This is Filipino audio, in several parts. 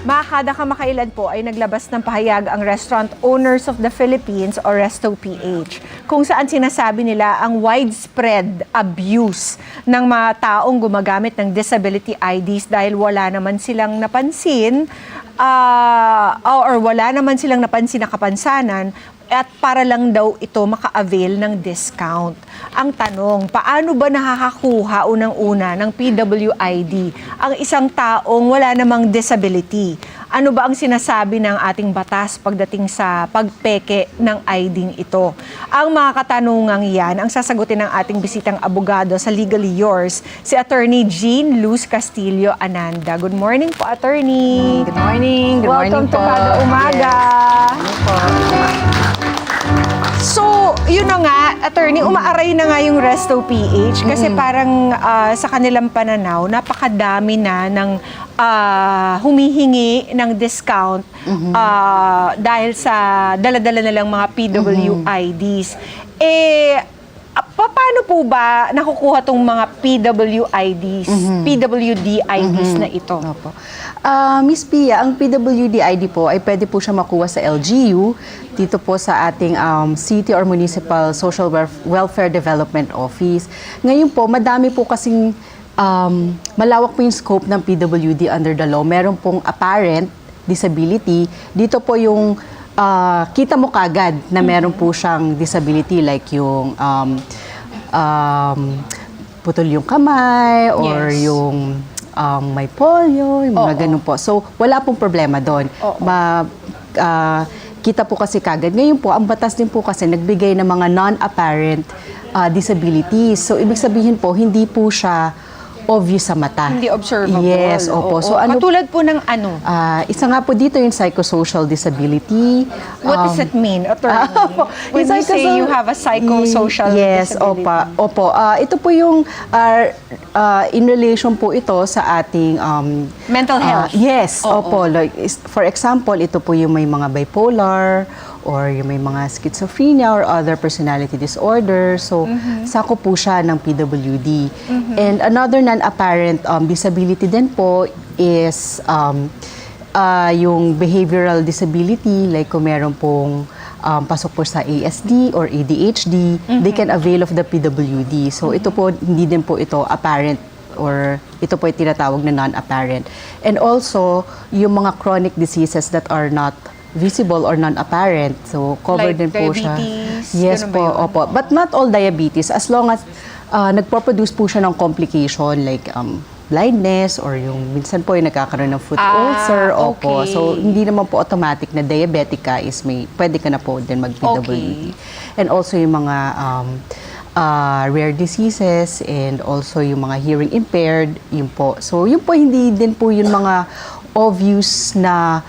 Mga kada kamakailan po ay naglabas ng pahayag ang Restaurant Owners of the Philippines o Resto-PH kung saan sinasabi nila ang widespread abuse ng mga taong gumagamit ng disability IDs dahil wala naman silang napansin or wala naman silang napansin na kapansanan at para lang daw ito maka-avail ng discount. Ang tanong, paano ba nakakakuha unang-una ng PWID ang isang taong wala namang disability? Ano ba ang sinasabi ng ating batas pagdating sa pagpeke ng ID ito? Ang mga katanungang yan ang sasagutin ng ating bisitang abogado sa Legally Yours, si Attorney Jean Luz Castillo Ananda. Good morning po, Attorney. Good morning. Good Welcome morning to Kada Umaga. So, yun na nga, Attorney, umaaray na nga yung Resto-PH kasi parang sa kanilang pananaw, napakadami na ng humihingi ng discount dahil sa dala-dala na lang mga PWIDs. Paano po ba nakukuha tong mga PWIDs, PWD-IDs na ito? Opo. Miss Pia, ang PWD-ID po ay pwede po siya makuha sa LGU, dito po sa ating City or Municipal Social Welfare Development Office. Ngayon po, madami po kasing malawak po yung scope ng PWD under the law. Meron pong apparent disability. Dito po yung kita mo kagad na meron po siyang disability like yung putol yung kamay or yung may polio, yung mga ganun po. So, wala pong problema doon. Kita po kasi kagad. Ngayon po, ang batas din po kasi nagbigay ng mga non-apparent disabilities. So, ibig sabihin po, hindi po siya obvious sa mata. Hindi observable. Yes, opo. So, ano, katulad po ng ano? isa nga po dito yung psychosocial disability. What does it mean, Attorney? When you say you have a psychosocial disability? Opo. Ito po yung in relation po ito sa ating mental health? Yes, opo. Like, for example, ito po yung may mga bipolar or yung may mga schizophrenia or other personality disorder. So, sako po siya ng PWD. And another non-apparent disability din po is yung behavioral disability, like kung meron pong pasok po sa ASD or ADHD, they can avail of the PWD. So, ito po, hindi din po ito apparent or ito po yung tinatawag na non-apparent. And also, yung mga chronic diseases that are not visible or non-apparent. So, covered like din po siya. diabetes? Yes po, opo. But not all diabetes. As long as nagpo-produce po siya ng complication like blindness or yung minsan po yung nagkakaroon ng foot ulcer. Opo. Okay. So, hindi naman po automatic na diabetic ka is pwede ka na po din mag-PWD. And also yung mga rare diseases and also yung mga hearing impaired, yun po. So, yun po hindi din po yung mga obvious na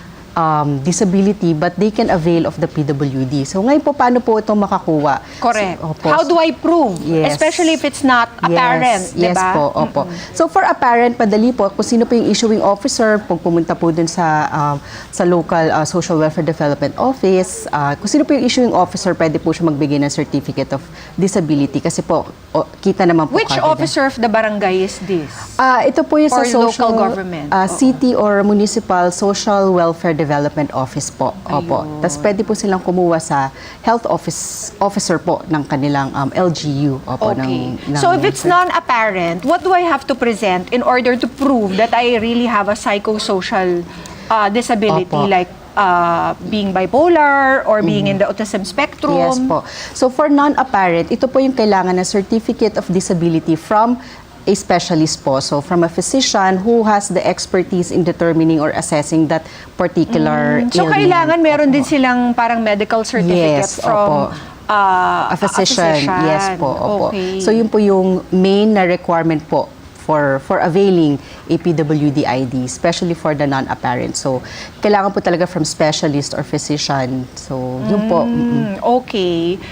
disability, but they can avail of the PWD. So ngayon po, paano po itong makakuha? Correct. So, opo. How do I prove? Yes. Especially if it's not apparent, Yes diba? po, opo. So for apparent, padali po, kung sino po yung issuing officer, pag pumunta po dun sa local Social Welfare Development Office, kung sino po yung issuing officer, pwede po siya magbigay ng Certificate of Disability kasi po, kita naman po Which officer of the barangay is this? Ito po yung Or sa social local government? City or Municipal Social Welfare Development Office po. Opo. Tapos pwede po silang kumuha sa health officer po ng kanilang LGU. Opo, Okay. So if it's non-apparent, what do I have to present in order to prove that I really have a psychosocial disability Opo. like being bipolar or being in the autism spectrum? Yes po. So for non-apparent, ito po yung kailangan na Certificate of Disability from a specialist po. So from a physician who has the expertise in determining or assessing that particular So ailment. kailangan meron Opo. din silang parang medical certificate Yes, from a physician. Yes po, opo. Okay. So yun po yung main na requirement po for availing a PWD ID, especially for the non-apparent. So, kailangan po talaga from specialist or physician. So, yun po. Okay.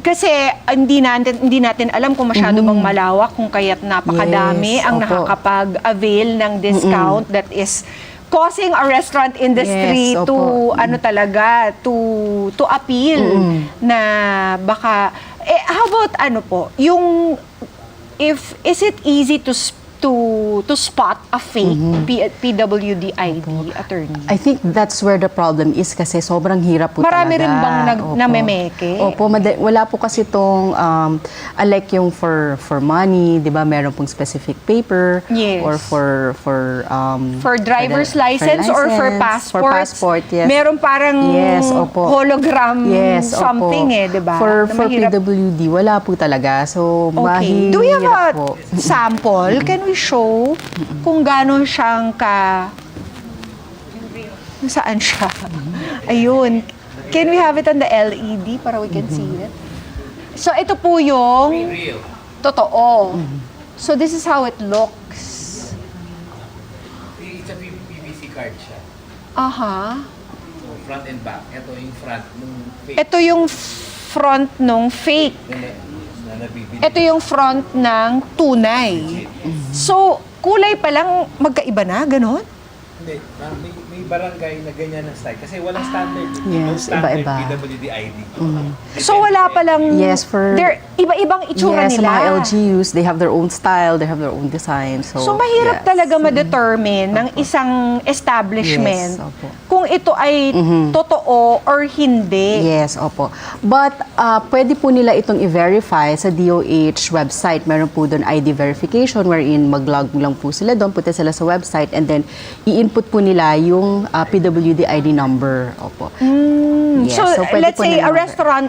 Kasi hindi natin alam kung masyado bang malawak, kung kaya't napakadami Yes, ang opo. nakakapag-avail ng discount that is causing a restaurant industry Yes, to opo. ano talaga to appeal na baka how about ano po yung is it easy to to spot a fake PWD ID, attorney? I think that's where the problem is kasi sobrang hirap po Marami talaga. rin bang Opo. namemeke? Opo, wala po kasi itong, unlike yung for money, di ba, meron pong specific paper. Yes. Or For driver's license or for passport? For passport, yes. Meron parang Yes, opo. hologram Yes, something opo. di ba? For Na mahirap. PWD, wala po talaga. So, Okay. Do we have mahirap a po. sample? Can we show kung gaano siyang saan siya? Ayun. Can we have it on the LED para we can see it? So, ito po yung totoo. So, this is how it looks. It's a PVC card siya. Aha. So, front and back. Ito yung front nung fake Ito yung front nung fake. na nabibili. Ito yung front ng tunay. So, kulay pa lang magkaiba na, ganon? Hindi, may barangay na ganyan na style. Kasi walang standard. Yes, no standard iba-iba. PWD ID. So, wala pa lang... Yes, for- Iba-ibang itsura Yes, sa nila. mga LGUs, they have their own style, they have their own design. So, So, mahirap yes. talaga ma-determine ng isang establishment Yes, opo. kung ito ay totoo or hindi. Yes, opo. But pwede po nila itong i-verify sa DOH website. Meron po doon ID verification wherein mag-log lang po sila doon, punta sila sa website and then i-input po nila yung PWD ID number. Opo. Yes, So, pwede let's po say a nilang- restaurant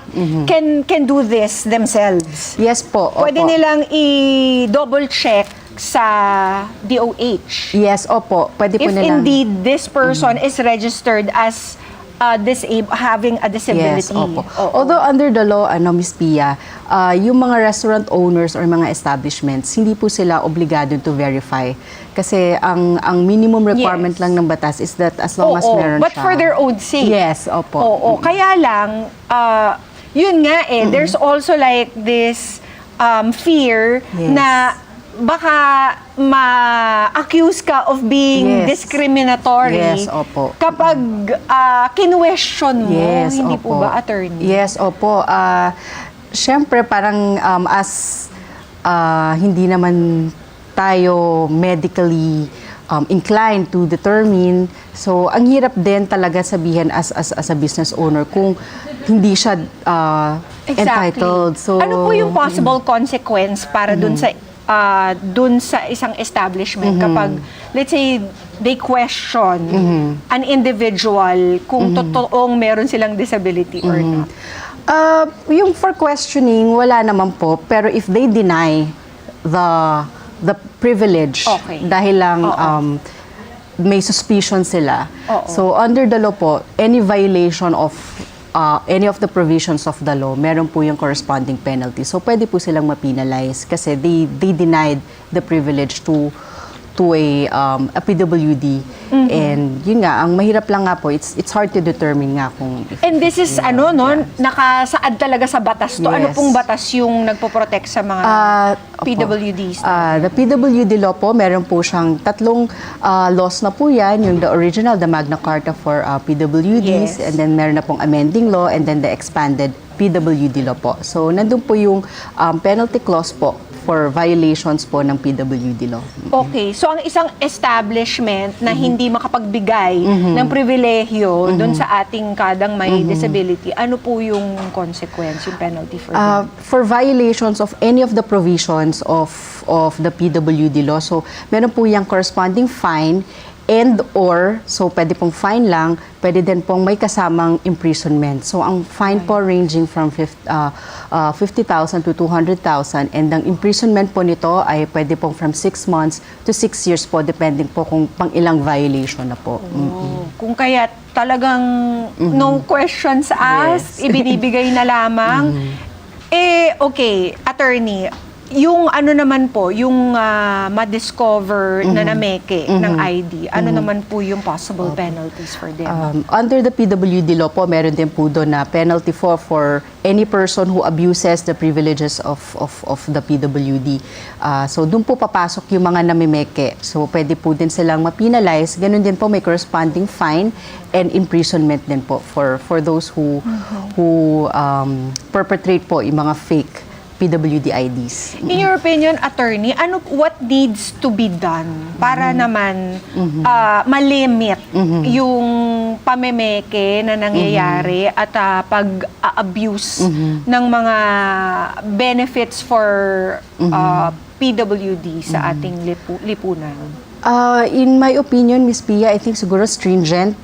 can do this themselves. Yes po, opo. Pwede nilang i-double check sa DOH. Yes, opo. Pwede po If nilang... indeed this person is registered as having a disability. Yes, opo. Oo. Although under the law, Miss Pia, yung mga restaurant owners or mga establishments, hindi po sila obligado to verify. Kasi ang minimum requirement Yes. lang ng batas is that as long as Oo, meron but siya. for their own sake. Yes, opo. Oo, kaya lang, yun nga there's also like this fear Yes. na baka ma-accuse ka of being Yes. discriminatory Yes, opo. kapag kinwestiyon mo, Yes, hindi opo. po ba, attorney? Yes, opo. Siyempre, parang hindi naman tayo medically inclined to determine. So, ang hirap din talaga sabihin as a business owner kung hindi siya entitled. So, ano po yung possible consequence para dun sa isang establishment kapag, let's say, they question an individual kung totoong meron silang disability or not? Yung for questioning, wala naman po. Pero if they deny the privilege Okay. dahil lang may suspicion sila. Oo. So under the law po, any violation of any of the provisions of the law, meron po yung corresponding penalty. So pwede po silang ma-penalize kasi they denied the privilege to a PWD. And yun nga, ang mahirap lang nga po, it's hard to determine nga kung And this is nakasaad talaga sa batas to. Ano Yes. pong batas yung nagpo-protect sa mga Opo. PWDs? The PWD law po, meron po siyang tatlong laws na po yan. Yung the original, the Magna Carta for Yes. PWDs, and then meron na pong amending law, and then the expanded PWD law po. So, nandun po yung penalty clause po for violations po ng PWD law. Okay, so ang isang establishment na hindi makapagbigay ng pribilehyo doon sa ating kadang may disability, ano po yung consequence, yung penalty for them? For violations of any of the provisions of the PWD law, so meron po yung corresponding fine and or, so pwede pong fine lang, pwede din pong may kasamang imprisonment. So ang fine po ranging from 50,000 to 200,000 and ang imprisonment po nito ay pwede pong from 6 months to 6 years po, depending po kung pang ilang violation na po. Kung kaya talagang no questions asked, ibinibigay na lamang. Okay, attorney, yung ano naman po, yung ma-discover na nameke ng ID, ano naman po yung possible penalties for them? Under the PWD law po, meron din po doon na penalty for any person who abuses the privileges of the PWD. So doon po papasok yung mga namimeke. So pwede po din silang ma-penalize. Ganun din po may corresponding fine and imprisonment din po for those who perpetrate po yung mga fake PWD IDs. In your opinion, attorney, what needs to be done para naman malimit yung pamemeke na nangyayari at pag-abuse ng mga benefits for PWD sa ating lipunan? In my opinion, Ms. Pia, I think siguro stringent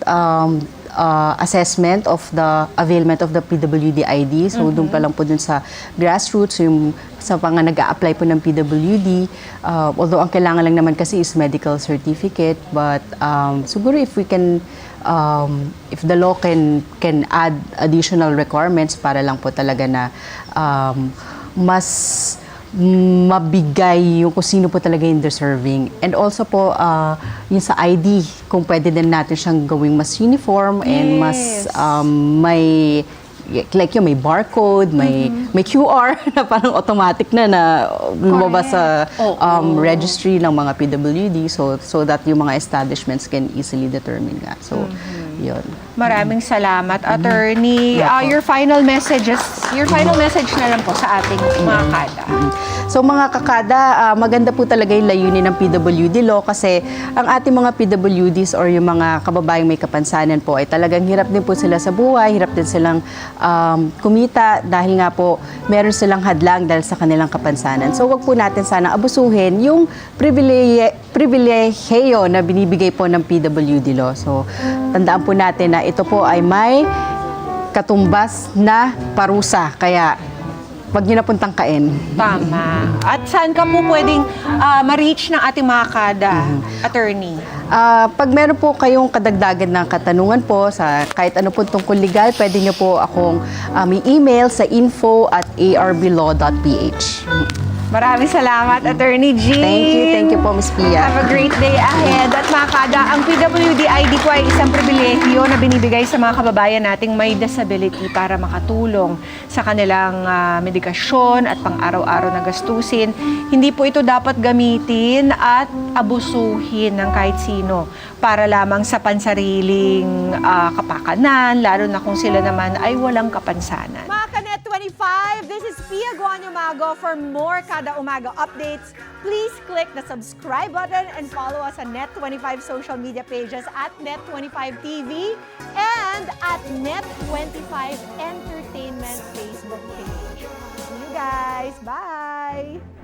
assessment of the availment of the PWD ID. So, doon pa lang po dun sa grassroots, yung sa mga nag-a-apply po ng PWD. Although, ang kailangan lang naman kasi is medical certificate. But, siguro if we can, if the law can add additional requirements para lang po talaga na mas mabigay yung kung sino po talaga yung deserving. And also po, yung sa ID, kung pwede din natin siyang gawing mas uniform and mas may, like yung may barcode, may QR na parang automatic na lumabas sa registry ng mga PWD so that yung mga establishments can easily determine nga. So, yun. Maraming salamat, attorney. Your final message na lang po sa ating mga kada. So mga kakada, maganda po talaga yung layunin ng PWD law kasi ang ating mga PWDs or yung mga kababayang may kapansanan po ay talagang hirap din po sila sa buhay, hirap din silang kumita dahil nga po meron silang hadlang dahil sa kanilang kapansanan. So wag po natin sana abusuhin yung pribilehiyo na binibigay po ng PWD law. So tandaan po natin na ito po ay may katumbas na parusa. Kaya wag niyo na pong tangkain. Tama. At saan ka po pwedeng ma-reach ng ating mga kada, attorney? Pag meron po kayong kadagdagan ng katanungan po sa kahit ano po tungkol legal, pwede niyo po akong i-email sa info@arblaw.ph. Maraming salamat, Attorney G. Thank you po, Ms. Pia. Have a great day ahead. At mga kada, ang PWD ID po ay isang pribilehyo na binibigay sa mga kababayan nating may disability para makatulong sa kanilang medikasyon at pang-araw-araw na gastusin. Hindi po ito dapat gamitin at abusuhin ng kahit sino para lamang sa pansariling kapakanan, lalo na kung sila naman ay walang kapansanan. Mga Kanet 25, this is Pia Guanyo Mago. For more Kada Umaga updates, please click the subscribe button and follow us on Net25 social media pages at Net25TV and at Net25 Entertainment Facebook page. See you guys. Bye!